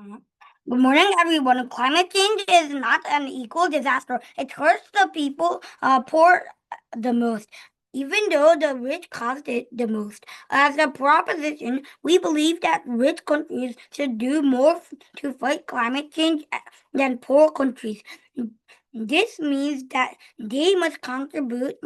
Good morning, everyone. Climate change is not an equal disaster. It hurts the people poor the most, even though the rich caused it the most. As a proposition, we believe that rich countries should do more to fight climate change than poor countries. This means that they must contribute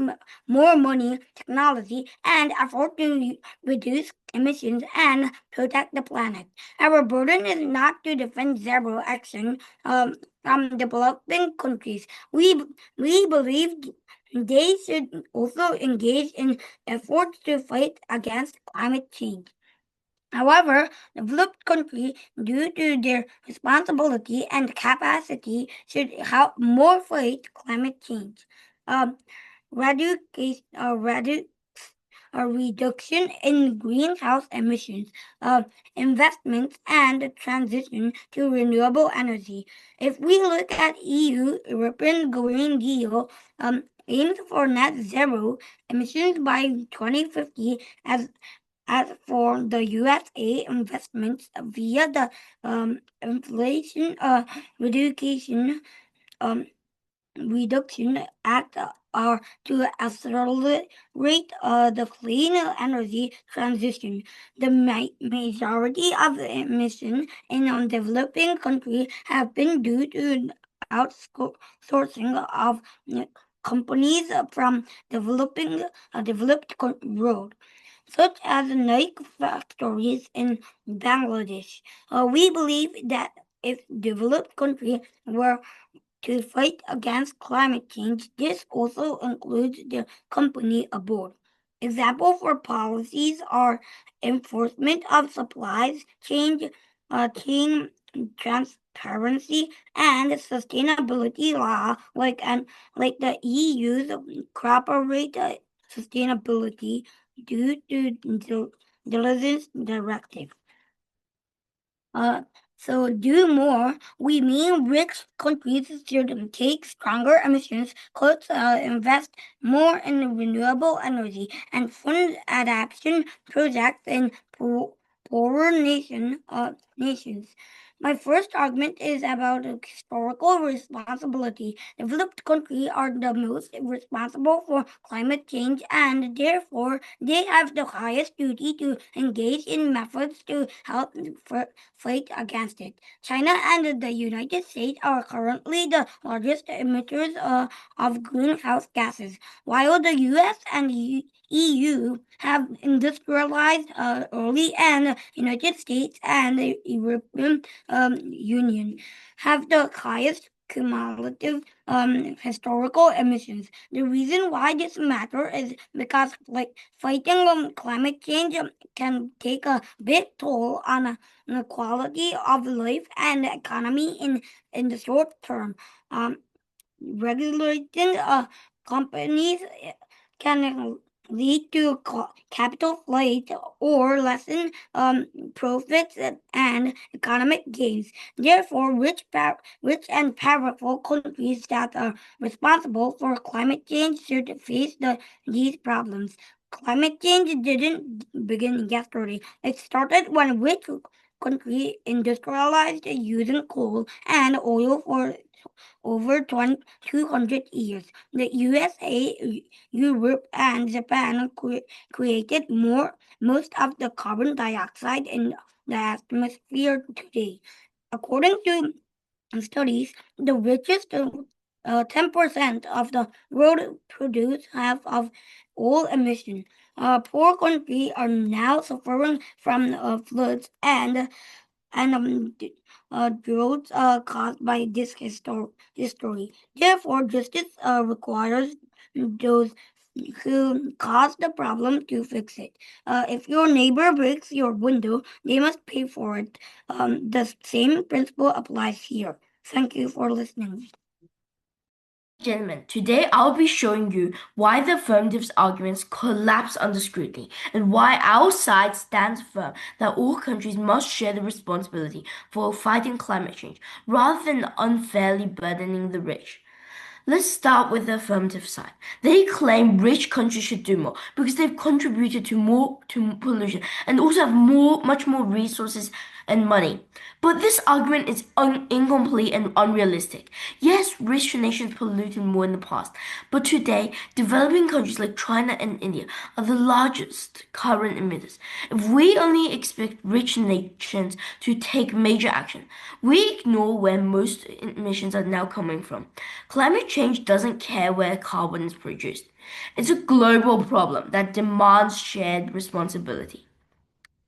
more money, technology, and effort to reduce emissions and protect the planet. Our burden is not to defend zero action from developing countries. We believe they should also engage in efforts to fight against climate change. However, developed countries, due to their responsibility and capacity, should help more fight climate change. Um, reduction, a reduction in greenhouse emissions, investments, and transition to renewable energy. If we look at EU European Green Deal, aims for net zero emissions by 2050 as for the USA investments via the Inflation Reduction um, Reduction Act are to accelerate the clean energy transition. The majority of the emissions in developing countries have been due to outsourcing of companies from developed world, such as Nike factories in Bangladesh. We believe that if developed countries were to fight against climate change, this also includes the company aboard. Examples for policies are enforcement of supplies, chain transparency, and sustainability law, like the EU's corporate sustainability due to diligence directive. So do more. We mean rich countries should take stronger emissions cuts, invest more in renewable energy, and fund adaptation projects in poorer nations. My first argument is about historical responsibility. Developed countries are the most responsible for climate change, and therefore they have the highest duty to engage in methods to help fight against it. China and the United States are currently the largest emitters of greenhouse gases, while the US and EU have industrialized early, and United States and the European Union have the highest cumulative historical emissions. The reason why this matter is because fighting climate change can take a big toll on the quality of life and economy in the short term. Regulating companies can lead to capital flight or lessen profits and economic gains. Therefore, rich and powerful countries that are responsible for climate change should face these problems. Climate change didn't begin yesterday. It started when rich countries industrialized using coal and oil for over 200 years. The USA, Europe, and Japan created most of the carbon dioxide in the atmosphere today. According to studies, the richest 10% of the world produce half of all emissions. Poor countries are now suffering from floods and droughts caused by this history. Therefore, justice requires those who caused the problem to fix it. If your neighbor breaks your window, they must pay for it. The same principle applies here. Thank you for listening. Gentlemen, today I'll be showing you why the affirmative's arguments collapse under scrutiny and why our side stands firm that all countries must share the responsibility for fighting climate change rather than unfairly burdening the rich. Let's start with the affirmative side. They claim rich countries should do more because they've contributed to pollution and also have much more resources and money. But this argument is incomplete and unrealistic. Yes, rich nations polluted more in the past, but today, developing countries like China and India are the largest current emitters. If we only expect rich nations to take major action, we ignore where most emissions are now coming from. Climate change doesn't care where carbon is produced. It's a global problem that demands shared responsibility.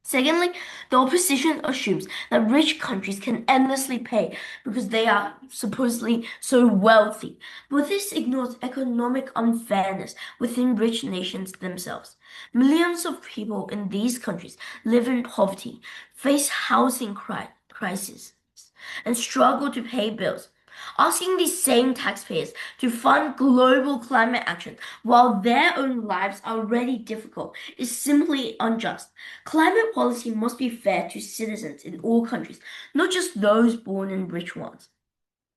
Secondly, the opposition assumes that rich countries can endlessly pay because they are supposedly so wealthy. But this ignores economic unfairness within rich nations themselves. Millions of people in these countries live in poverty, face housing crises, and struggle to pay bills. Asking these same taxpayers to fund global climate action while their own lives are already difficult is simply unjust. Climate policy must be fair to citizens in all countries, not just those born in rich ones.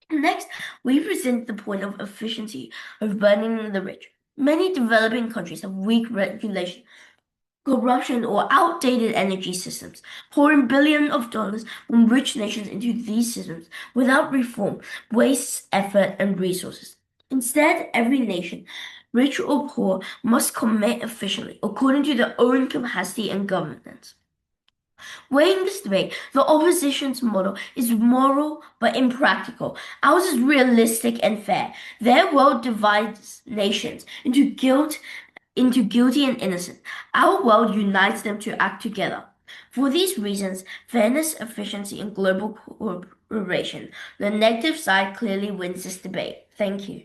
Next, we present the point of efficiency of burdening the rich. Many developing countries have weak regulation, corruption, or outdated energy systems, pouring billions of dollars from rich nations into these systems without reform wastes effort and resources. Instead, every nation, rich or poor, must commit efficiently according to their own capacity and governance. Weighing this debate, the opposition's model is moral but impractical. Ours is realistic and fair. Their world divides nations into guilty and innocent. Our world unites them to act together. For these reasons, fairness, efficiency, and global cooperation, the negative side clearly wins this debate. Thank you.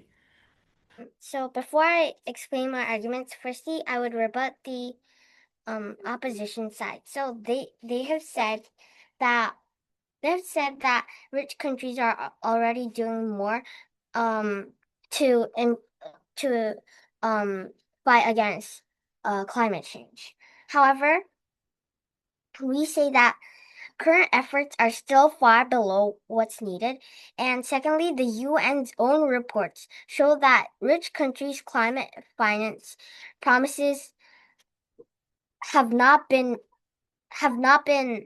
So before I explain my arguments, firstly, I would rebut the opposition side. So they have said that rich countries are already doing more to to fight against climate change. However, we say that current efforts are still far below what's needed. And secondly, the UN's own reports show that rich countries' climate finance promises have not been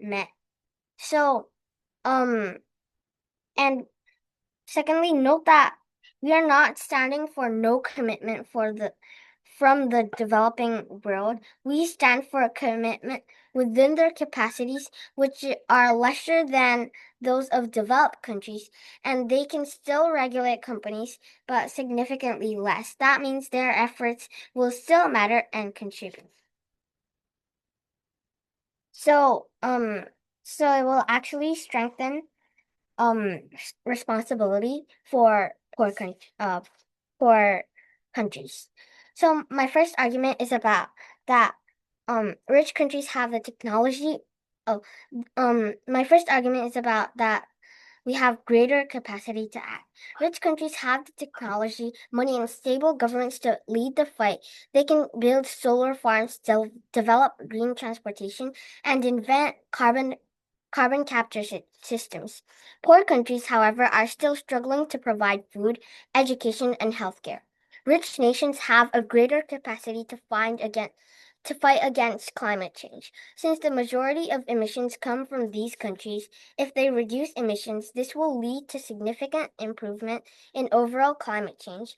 met. So, and secondly, note that we are not standing for no commitment from the developing world. We stand for a commitment within their capacities, which are lesser than those of developed countries, and they can still regulate companies, but significantly less. That means their efforts will still matter and contribute. So, it will actually strengthen responsibility for for countries. So my first argument is about that rich countries have the technology. Oh, my first argument is about that we have greater capacity to act. Rich countries have the technology, money, and stable governments to lead the fight. They can build solar farms, develop green transportation, and invent carbon capture systems. Poor countries, however, are still struggling to provide food, education, and healthcare. Rich nations have a greater capacity to fight against climate change. Since the majority of emissions come from these countries, if they reduce emissions, this will lead to significant improvement in overall climate change.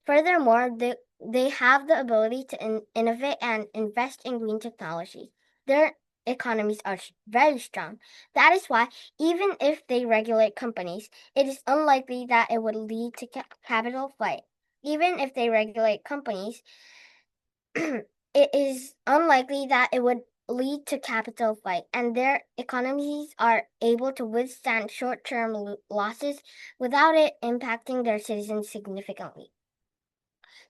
Furthermore, they have the ability to innovate and invest in green technology. Their economies are very strong. That is why, even if they regulate companies, it is unlikely that it would lead to capital flight. Even if they regulate companies, it is unlikely that it would lead to capital flight, and their economies are able to withstand short-term losses without it impacting their citizens significantly.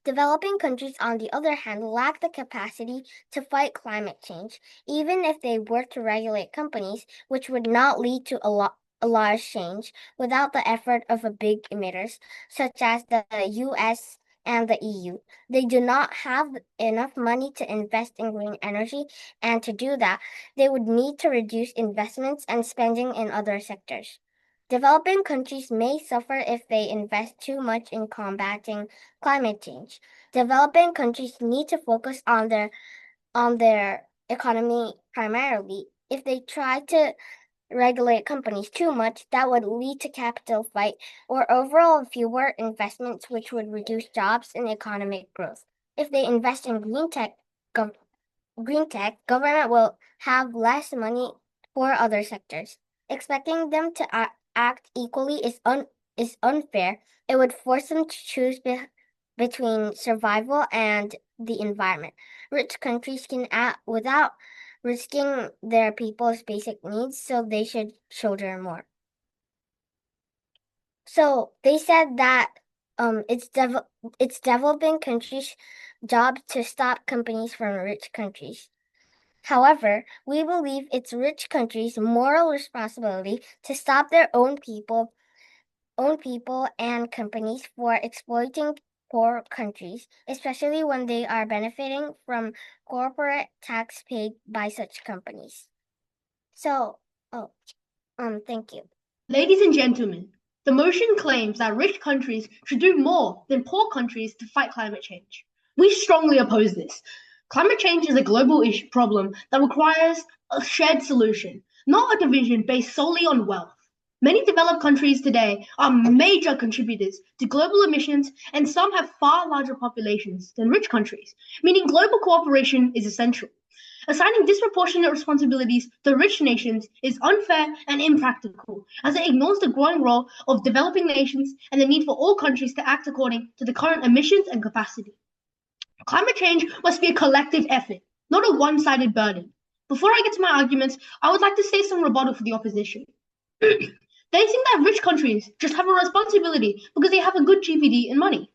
Developing countries, on the other hand, lack the capacity to fight climate change, even if they were to regulate companies, which would not lead to a large change without the effort of a big emitters, such as the US and the EU. They do not have enough money to invest in green energy, and to do that, they would need to reduce investments and spending in other sectors. Developing countries may suffer if they invest too much in combating climate change. Developing countries need to focus on their economy primarily. If they try to regulate companies too much, that would lead to capital flight or overall fewer investments, which would reduce jobs and economic growth. If they invest in green tech, government will have less money for other sectors. Expecting them to act equally is unfair. It would force them to choose between survival and the environment. Rich countries can act without risking their people's basic needs, so they should shoulder more. So they said that it's developing countries' job to stop companies from rich countries. However, we believe it's rich countries' moral responsibility to stop their own people and companies for exploiting poor countries, especially when they are benefiting from corporate tax paid by such companies. So, thank you. Ladies and gentlemen, the motion claims that rich countries should do more than poor countries to fight climate change. We strongly oppose this. Climate change is a global problem that requires a shared solution, not a division based solely on wealth. Many developed countries today are major contributors to global emissions, and some have far larger populations than rich countries, meaning global cooperation is essential. Assigning disproportionate responsibilities to rich nations is unfair and impractical, as it ignores the growing role of developing nations and the need for all countries to act according to the current emissions and capacity. Climate change must be a collective effort, not a one-sided burden. Before I get to my arguments, I would like to say some rebuttal for the opposition. They think that rich countries just have a responsibility because they have a good GDP and money.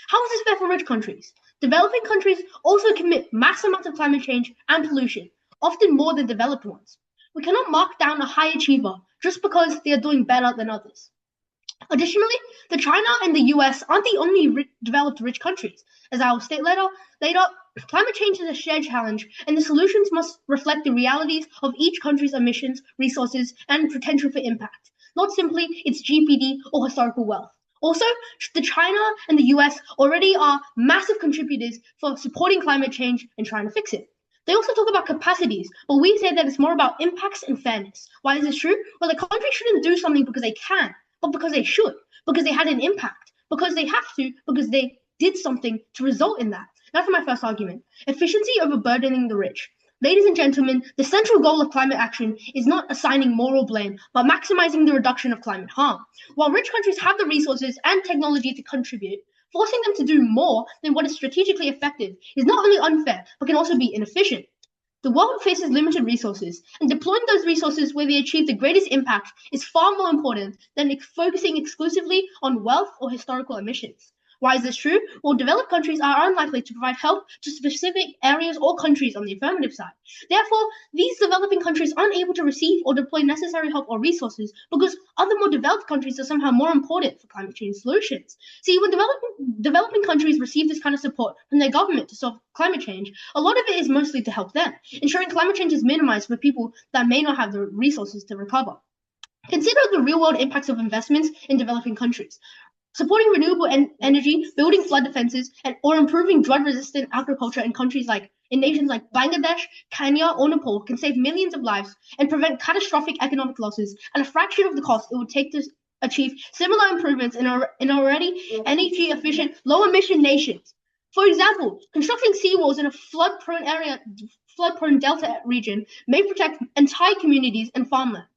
How is this fair for rich countries? Developing countries also commit mass amounts of climate change and pollution, often more than developed ones. We cannot mark down a high achiever just because they are doing better than others. Additionally, China and the US aren't the only developed rich countries. As I will state later, climate change is a shared challenge, and the solutions must reflect the realities of each country's emissions, resources, and potential for impact, not simply its GDP or historical wealth. Also, the China and the US already are massive contributors for supporting climate change and trying to fix it. They also talk about capacities, but we say that it's more about impacts and fairness. Why is this true? Well, the country shouldn't do something because they can, but because they should, because they had an impact, because they have to, because they did something to result in that. That's my first argument. Efficiency over burdening the rich. Ladies and gentlemen, the central goal of climate action is not assigning moral blame, but maximizing the reduction of climate harm. While rich countries have the resources and technology to contribute, forcing them to do more than what is strategically effective is not only unfair, but can also be inefficient. The world faces limited resources, and deploying those resources where they achieve the greatest impact is far more important than focusing exclusively on wealth or historical emissions. Why is this true? Well, developed countries are unlikely to provide help to specific areas or countries on the affirmative side. Therefore, these developing countries aren't able to receive or deploy necessary help or resources because other more developed countries are somehow more important for climate change solutions. See, when developing countries receive this kind of support from their government to solve climate change, a lot of it is mostly to help them, ensuring climate change is minimized for people that may not have the resources to recover. Consider the real-world impacts of investments in developing countries. Supporting renewable energy, building flood defenses, or improving drought-resistant agriculture in nations like Bangladesh, Kenya, or Nepal can save millions of lives and prevent catastrophic economic losses at a fraction of the cost it would take to achieve similar improvements in already energy-efficient, low-emission nations. For example, constructing seawalls in a flood-prone delta region may protect entire communities and farmlands,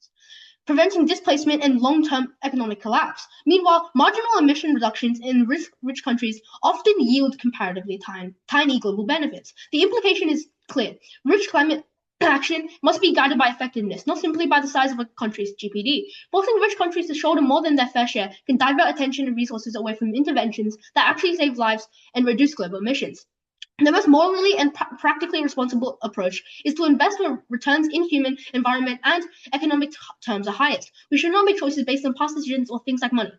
preventing displacement and long-term economic collapse. Meanwhile, marginal emission reductions in rich countries often yield comparatively tiny global benefits. The implication is clear. Rich climate action must be guided by effectiveness, not simply by the size of a country's GDP. Forcing rich countries to shoulder more than their fair share can divert attention and resources away from interventions that actually save lives and reduce global emissions. The most morally and practically responsible approach is to invest where returns in human, environment, and economic terms are highest. We should not make choices based on past decisions or things like money.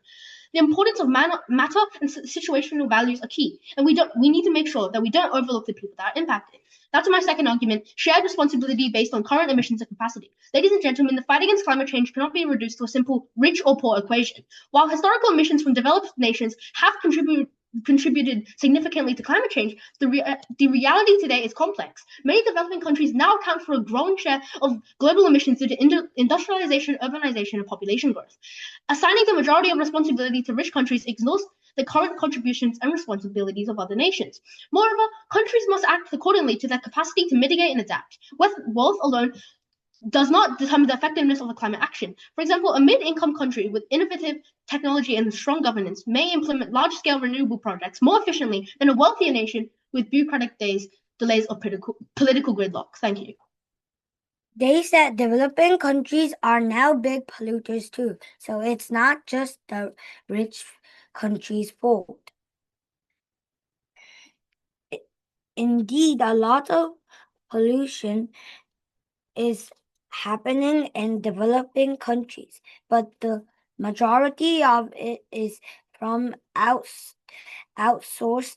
The importance of matter and situational values are key, and we need to make sure that we don't overlook the people that are impacted. That's my second argument, shared responsibility based on current emissions and capacity. Ladies and gentlemen, the fight against climate change cannot be reduced to a simple rich or poor equation. While historical emissions from developed nations have contributed contributed significantly to climate change, the reality today is complex. Many developing countries now account for a growing share of global emissions due to industrialization, urbanization, and population growth. Assigning the majority of responsibility to rich countries ignores the current contributions and responsibilities of other nations. Moreover, countries must act accordingly to their capacity to mitigate and adapt. Wealth alone does not determine the effectiveness of a climate action. For example, a mid-income country with innovative technology and strong governance may implement large-scale renewable projects more efficiently than a wealthier nation with bureaucratic delays or political gridlock. Thank you. They said developing countries are now big polluters too, so it's not just the rich countries' fault. Indeed, a lot of pollution is happening in developing countries, but the majority of it is from outsourced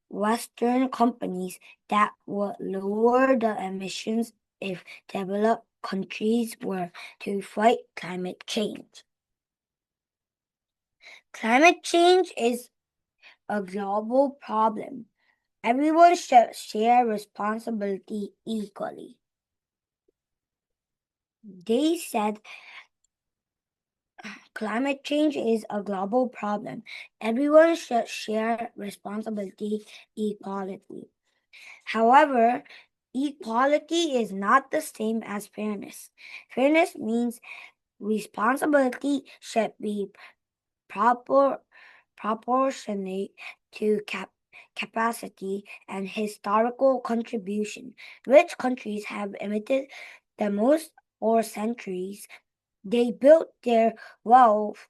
Western companies that would lower the emissions if developed countries were to fight climate change. Climate change is a global problem. Everyone should share responsibility equally. They said climate change is a global problem. Everyone should share responsibility equally. However, equality is not the same as fairness. Fairness means responsibility should be proportionate to capacity and historical contribution. Rich countries have emitted the most for centuries. They built their wealth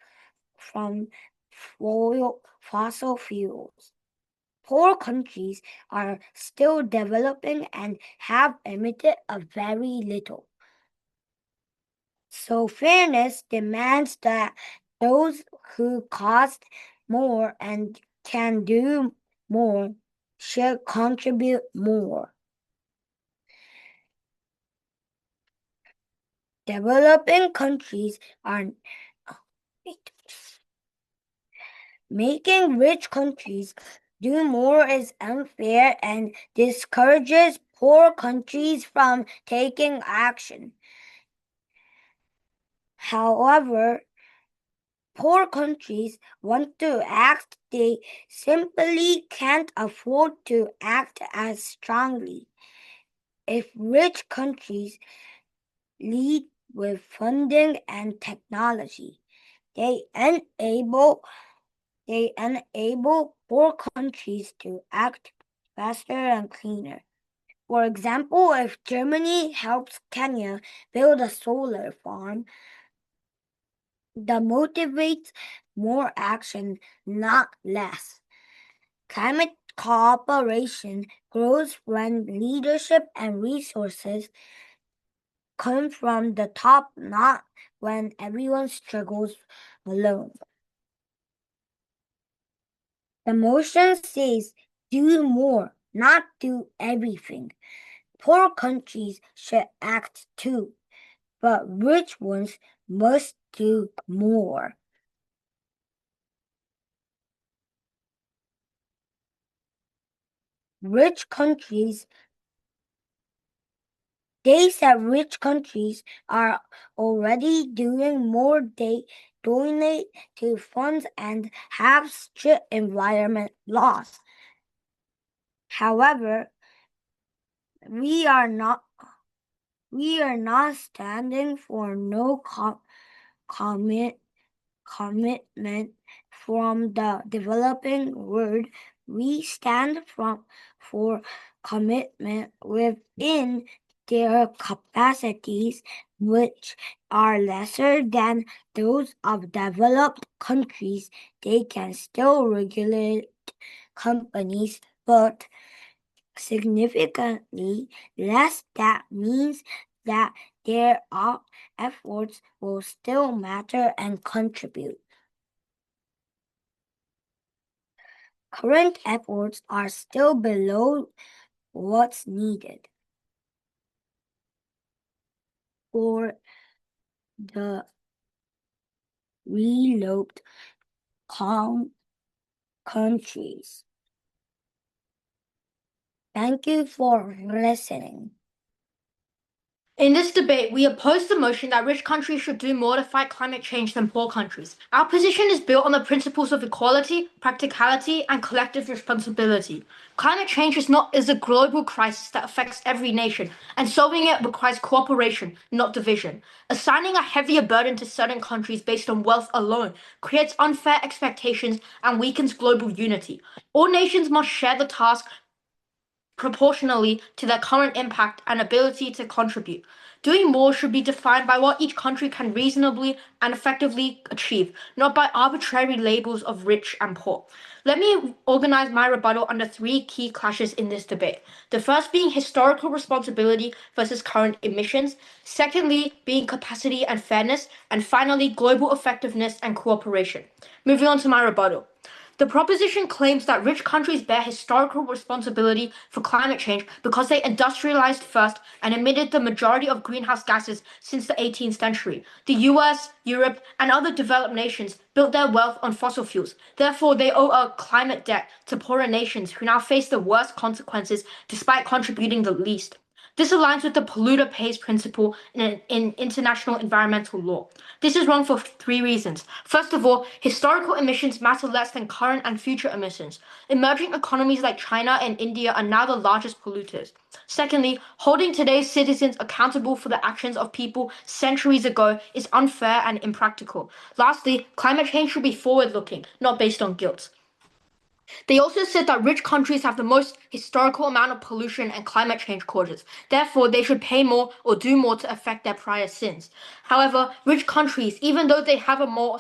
from fossil fuels. Poor countries are still developing and have emitted a very little. So fairness demands that those who cost more and can do more should contribute more. Developing countries are making rich countries do more is unfair and discourages poor countries from taking action. However, poor countries want to act, they simply can't afford to act as strongly. If rich countries lead with funding and technology, they enable poor countries to act faster and cleaner. For example, if Germany helps Kenya build a solar farm, that motivates more action, not less. Climate cooperation grows when leadership and resources come from the top, not when everyone struggles alone. The motion says do more, not do everything. Poor countries should act too, but rich ones must do more. Rich countries, they said rich countries are already doing more. They donate to funds and have strict environment laws. However, we are not standing for no commitment from the developing world. We stand for commitment within their capacities, which are lesser than those of developed countries. They can still regulate companies, but significantly less. That means that their efforts will still matter and contribute. Current efforts are still below what's needed for the reload countries. Thank you for listening. In this debate, we oppose the motion that rich countries should do more to fight climate change than poor countries. Our position is built on the principles of equality, practicality, and collective responsibility. Climate change is a global crisis that affects every nation, and solving it requires cooperation, not division. Assigning a heavier burden to certain countries based on wealth alone creates unfair expectations and weakens global unity. All nations must share the task proportionally to their current impact and ability to contribute. Doing more should be defined by what each country can reasonably and effectively achieve, not by arbitrary labels of rich and poor. Let me organize my rebuttal under three key clashes in this debate. The first being historical responsibility versus current emissions, secondly being capacity and fairness, and finally global effectiveness and cooperation. Moving on to my rebuttal. The proposition claims that rich countries bear historical responsibility for climate change because they industrialized first and emitted the majority of greenhouse gases since the 18th century. The US, Europe, and other developed nations built their wealth on fossil fuels. Therefore, they owe a climate debt to poorer nations who now face the worst consequences despite contributing the least. This aligns with the polluter pays principle in international environmental law. This is wrong for three reasons. First of all, historical emissions matter less than current and future emissions. Emerging economies like China and India are now the largest polluters. Secondly, holding today's citizens accountable for the actions of people centuries ago is unfair and impractical. Lastly, climate change should be forward-looking, not based on guilt. They also said that rich countries have the most historical amount of pollution and climate change causes. Therefore, they should pay more or do more to affect their prior sins. However, rich countries, even though they have a more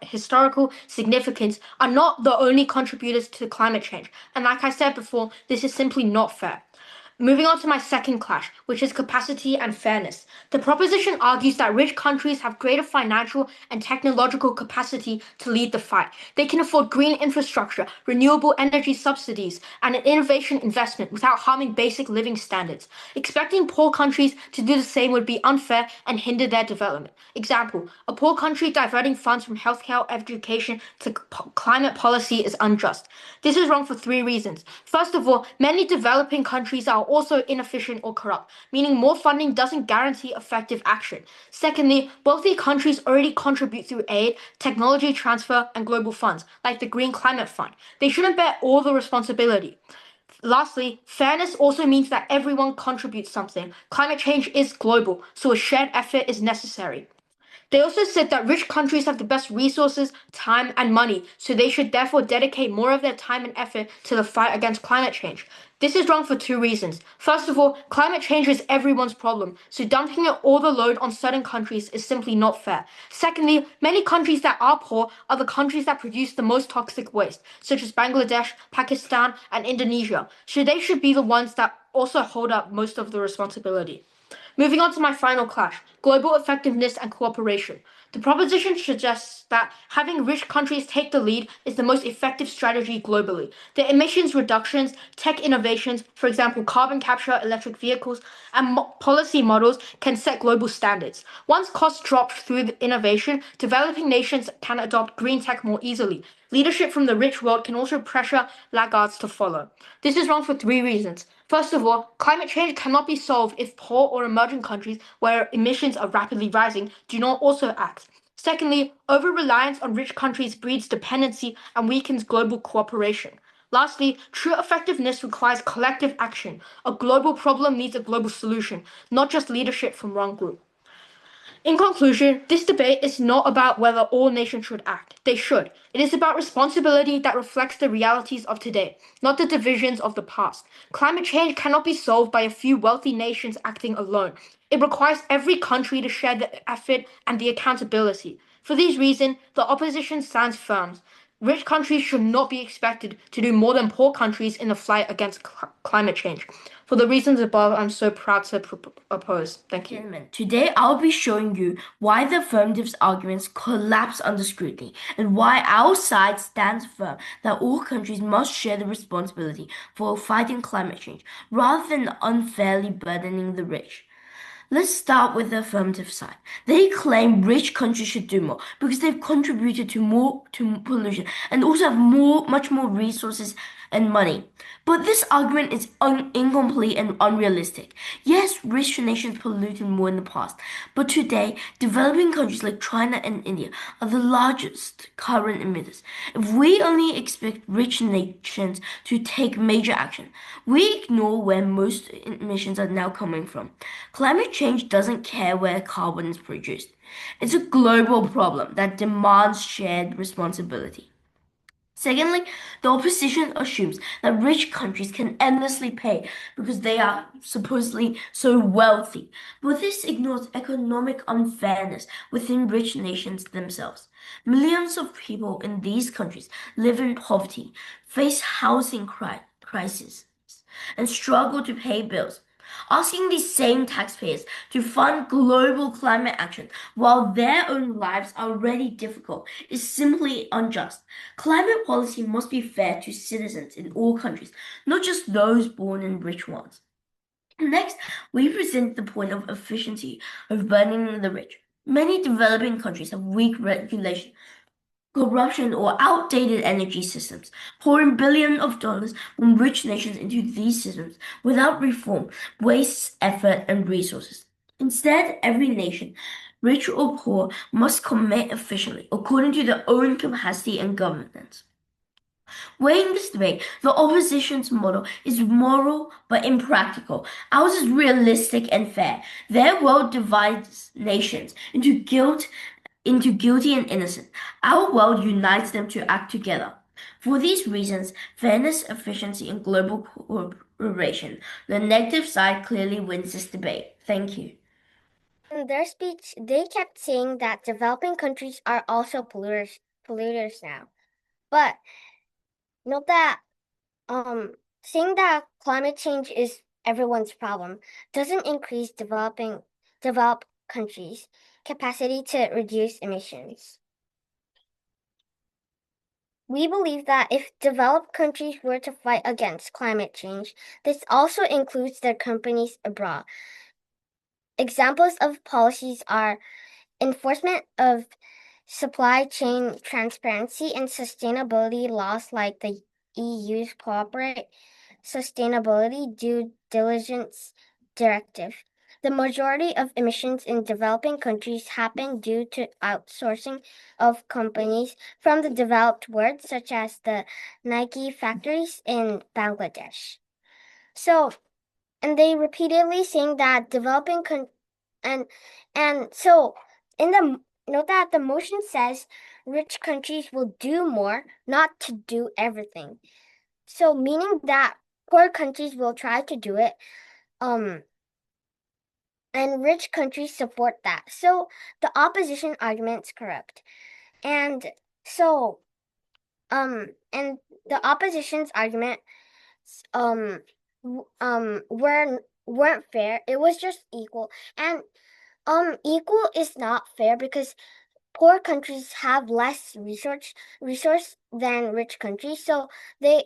historical significance, are not the only contributors to climate change. And like I said before, this is simply not fair. Moving on to my second clash, which is capacity and fairness. The proposition argues that rich countries have greater financial and technological capacity to lead the fight. They can afford green infrastructure, renewable energy subsidies, and an innovation investment without harming basic living standards. Expecting poor countries to do the same would be unfair and hinder their development. Example, a poor country diverting funds from healthcare or education to climate policy is unjust. This is wrong for three reasons. First of all, many developing countries are also inefficient or corrupt, meaning more funding doesn't guarantee effective action. Secondly, wealthy countries already contribute through aid, technology transfer, and global funds, like the Green Climate Fund. They shouldn't bear all the responsibility. Lastly, fairness also means that everyone contributes something. Climate change is global, so a shared effort is necessary. They also said that rich countries have the best resources, time, and money, so they should therefore dedicate more of their time and effort to the fight against climate change. This is wrong for two reasons. First of all, climate change is everyone's problem, so dumping all the load on certain countries is simply not fair. Secondly, many countries that are poor are the countries that produce the most toxic waste, such as Bangladesh, Pakistan, and Indonesia, so they should be the ones that also hold up most of the responsibility. Moving on to my final clash, global effectiveness and cooperation. The proposition suggests that having rich countries take the lead is the most effective strategy globally. The emissions reductions, tech innovations, for example, carbon capture, electric vehicles, and policy models can set global standards. Once costs drop through the innovation, developing nations can adopt green tech more easily. Leadership from the rich world can also pressure laggards to follow. This is wrong for three reasons. First of all, climate change cannot be solved if poor or emerging countries where emissions are rapidly rising do not also act. Secondly, over-reliance on rich countries breeds dependency and weakens global cooperation. Lastly, true effectiveness requires collective action. A global problem needs a global solution, not just leadership from one group. In conclusion, this debate is not about whether all nations should act. They should. It is about responsibility that reflects the realities of today, not the divisions of the past. Climate change cannot be solved by a few wealthy nations acting alone. It requires every country to share the effort and the accountability. For these reasons, the opposition stands firm. Rich countries should not be expected to do more than poor countries in the fight against climate change. For the reasons above, I'm so proud to oppose. Thank you. Gentlemen, today I'll be showing you why the affirmative's arguments collapse under scrutiny and why our side stands firm that all countries must share the responsibility for fighting climate change rather than unfairly burdening the rich. Let's start with the affirmative side. They claim rich countries should do more because they've contributed to pollution and also have much more resources and money. But this argument is incomplete and unrealistic. Yes, rich nations polluted more in the past, but today, developing countries like China and India are the largest current emitters. If we only expect rich nations to take major action, we ignore where most emissions are now coming from. Climate change doesn't care where carbon is produced. It's a global problem that demands shared responsibility. Secondly, the opposition assumes that rich countries can endlessly pay because they are supposedly so wealthy. But this ignores economic unfairness within rich nations themselves. Millions of people in these countries live in poverty, face housing crises, and struggle to pay bills. Asking these same taxpayers to fund global climate action while their own lives are already difficult is simply unjust. Climate policy must be fair to citizens in all countries, not just those born in rich ones. Next, we present the point of efficiency of burdening the rich. Many developing countries have weak regulation, corruption, or outdated energy systems, pouring billions of dollars from rich nations into these systems without reform wastes effort and resources. Instead, every nation, rich or poor, must commit efficiently according to their own capacity and governance. Weighing this debate, the opposition's model is moral but impractical. Ours is realistic and fair. Their world divides nations into guilty and innocent. Our world unites them to act together. For these reasons, fairness, efficiency, and global cooperation, the negative side clearly wins this debate. Thank you. In their speech, they kept saying that developing countries are also polluters now. But note that saying that climate change is everyone's problem doesn't increase developed countries' capacity to reduce emissions. We believe that if developed countries were to fight against climate change, this also includes their companies abroad. Examples of policies are enforcement of supply chain transparency and sustainability laws like the EU's Corporate Sustainability Due Diligence Directive. The majority of emissions in developing countries happen due to outsourcing of companies from the developed world, such as the Nike factories in Bangladesh. And they repeatedly saying that developing so in the note that the motion says rich countries will do more, not to do everything. So meaning that poor countries will try to do it, and rich countries support that. So the opposition argument is correct. And so, and the opposition's argument, weren't fair. It was just equal. And, equal is not fair because poor countries have less resource than rich countries, so they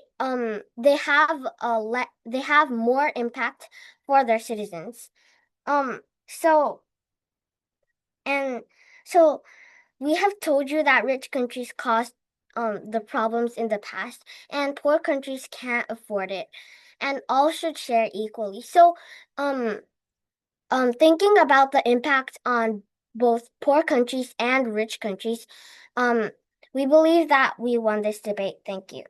have more impact for their citizens. So we have told you that rich countries caused the problems in the past, and poor countries can't afford it, and all should share equally. So thinking about the impact on both poor countries and rich countries, we believe that we won this debate. Thank you.